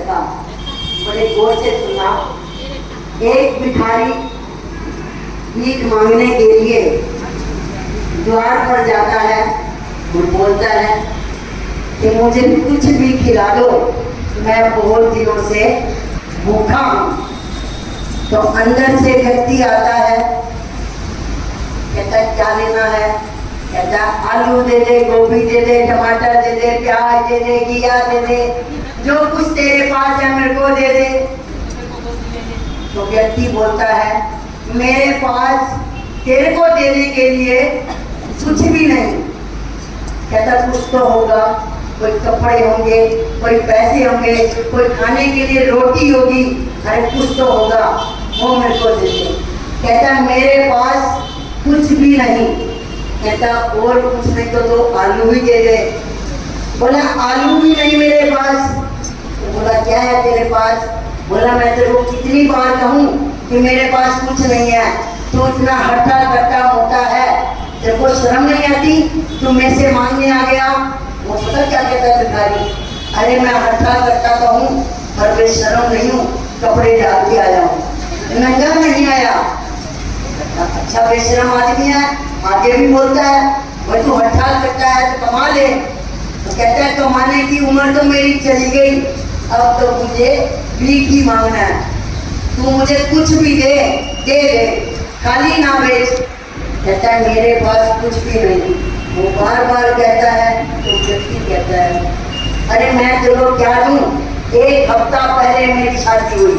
था। बड़े गौर से सुना। एक भिखारी भीख मांगने के लिए द्वार पर जाता है और बोलता है कि मुझे कुछ भी खिला दो, मैं बहुत दिनों से भूखा हूँ। तो अंदर से व्यक्ति आता है, कहता है क्या लेना है? कहता है आलू दे दे, गोभी दे दे, टमाटर दे दे, प्याज दे दे, घिया दे दे, जो कुछ तेरे पास है मेरे को दे दे। तो व्यक्ति बोलता है मेरे पास तेरे को देने के लिए कुछ भी नहीं। कहता कुछ तो होगा, कोई कपड़े होंगे, कोई पैसे होंगे, कोई खाने के लिए रोटी होगी, अरे कुछ तो होगा, वो मेरे को दे दे। कहता मेरे पास कुछ भी नहीं। कहता और कुछ नहीं तो आलू ही दे दे। बोला आलू भी नहीं मेरे पास। तो बोला क्या है तेरे पास? बोला मैं तेरे को कितनी बार कहूँ कि मेरे पास कुछ नहीं है, तू इतना हट्टा कट्टा मोटा है, तेरे को शर्म नहीं आती, तू मेरे से मांगने आ गया। वो पता क्या कहता है भिखारी? अरे मैं हट्टा कट्टा तो हूँ पर बेशर्म नहीं हूँ, कपड़े डाल के आया हूँ, नंगा नहीं आया। अच्छा बेशर्म आदमी है, आगे भी बोलता है भाई तू हट्टा कट्टा है तो कमा ले। तो कहता है कमाने की उम्र तो मेरी चली गई, अब तो मुझे भीख ही मांगना है, तू मुझे कुछ भी दे दे दे, खाली ना बेच। कहता है मेरे पास कुछ भी नहीं। वो बार बार कहता है तो व्यक्ति कहता है अरे मैं तेरे क्या दूं? एक हफ्ता पहले मेरी शादी हुई,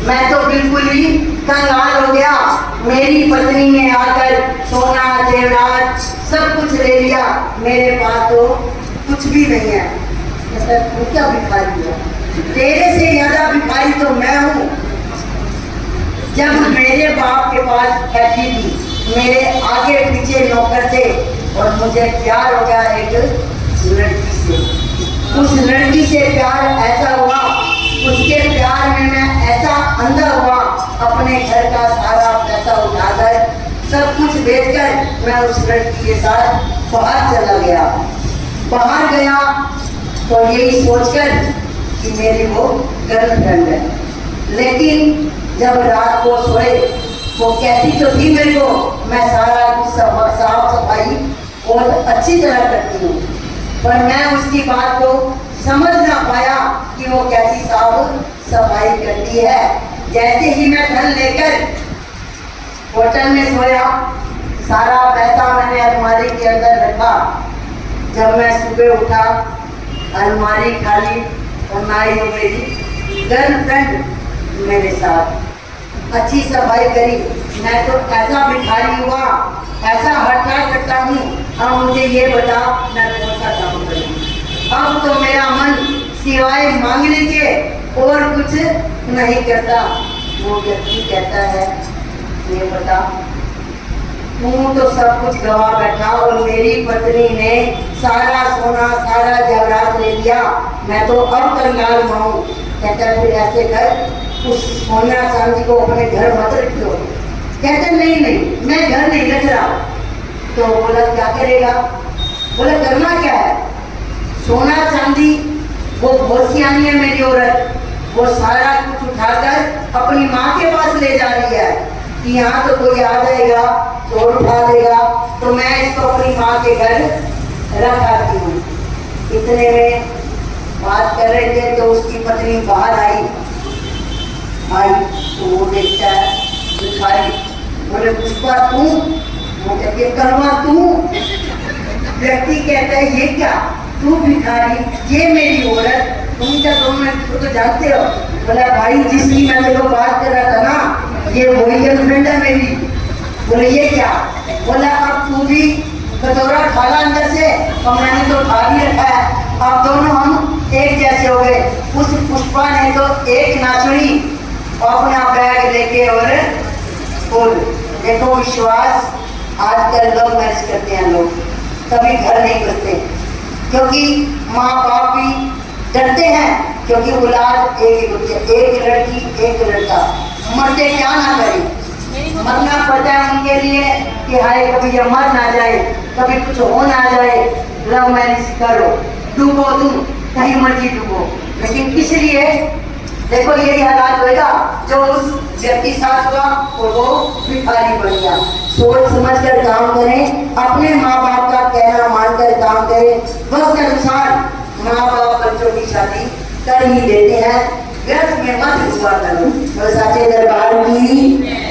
मैं तो बिल्कुल ही कंगाल हो गया। मेरी पत्नी ने आकर सोना जेवरात सब कुछ ले लिया, मेरे पास तो कुछ भी नहीं है। कहता तू क्या भिखारी है? तेरे से ज्यादा भिखारी तो मैं हूँ। जब मेरे बाप के पास बैठी थी, मेरे आगे पीछे नौकर थे और मुझे प्यार हो गया एक लड़की से। उस लड़की से प्यार ऐसा हुआ, उसके प्यार में मैं ऐसा अंधा हुआ, अपने घर का सारा पैसा उठाकर सब कुछ बेचकर मैं उस लड़की के साथ बाहर चला गया। बाहर गया तो यही सोचकर कि मेरी वो गर्लफ्रेंड है, लेकिन जब रात को सोए वो कहती तो थी मेरे को मैं सारा कुछ साफ सफाई और अच्छी तरह करती हूँ, पर मैं उसकी बात को समझ ना पाया कि वो कैसी साफ सफाई करती है। जैसे ही मैं धन लेकर होटल में सोया, सारा पैसा मैंने अलमारी के अंदर रखा। जब मैं सुबह उठा, अलमारी खाली और ना ही मेरी गर्लफ्रेंड मेरे साथ। अच्छी सफाई करी, मैं तो ऐसा भिखारी हुआ, ऐसा हट्टा कट्टा हूँ। अब मुझे ये बता मैं कौन सा काम करूँ? अब तो मेरा मन सिवाय मांगने के और कुछ नहीं करता। वो व्यक्ति कहता है ये बता तू तो सब कुछ गवा बैठा और मेरी पत्नी ने सारा सोना सारा जेवरात ले लिया, मैं तो अब कंगाल हूँ। कहता है फिर ऐसे कर, उस सोना चांदी को अपने घर मत रखियो। कहते नहीं नहीं मैं घर नहीं रख रहा। तो बोला क्या करेगा? बोला करना क्या है? सोना चांदी वो बहुत सियानी है मेरी औरत, वो सारा कुछ उठाकर अपनी माँ के पास ले जा रही है कि यहाँ तो कोई आ जाएगा चोर उठा देगा, तो मैं इसको अपनी माँ के घर रख आती हूँ। इतने में बात कर रहे थे तो उसकी पत्नी बाहर आई तो वो देखता है भिखारी। बोले पुष्पा तू? वो कहते करवा तू? व्यक्ति कहता है ये क्या? तू भिखारी, ये मेरी औरत, तुम क्या दोनों तो जानते हो? बोला भाई जिसकी मैं तेरे को बात कर रहा था ना, ये वही गर्लफ्रेंड है मेरी। बोले ये क्या? बोला अब तू भी कटोरा खाला अंदर से और मैंने तो खा भी रखा है, अब दोनों हम एक जैसे हो गए। उस पुष्पा ने तो एक नाचुड़ी अपना बैग लेके और बोल देखो विश्वास, आजकल लव मैरिज करते हैं लोग, कभी घर नहीं करते क्योंकि माँ बाप भी डरते हैं, क्योंकि औलाद एक होती है, एक लड़की एक लड़का, मरते क्या ना करें, मरना पड़ता है उनके लिए कि हाय कभी ये मर ना जाए, कभी कुछ हो ना जाए। लव मैरिज करो, डूबो तुम कहीं मर्जी डूबो। लेकिन किस लिए? देखो यही हालात होएगा जो उस व्यक्ति साथ हुआ और वो भिखारी बन गया। सोच समझ कर काम करें, अपने माँ बाप का कहना मानकर काम करें। वक्त के अनुसार माँ बाप बच्चों की शादी कर ही देते हैं, व्यर्थ में मत हुआ करो। और साचे दरबार की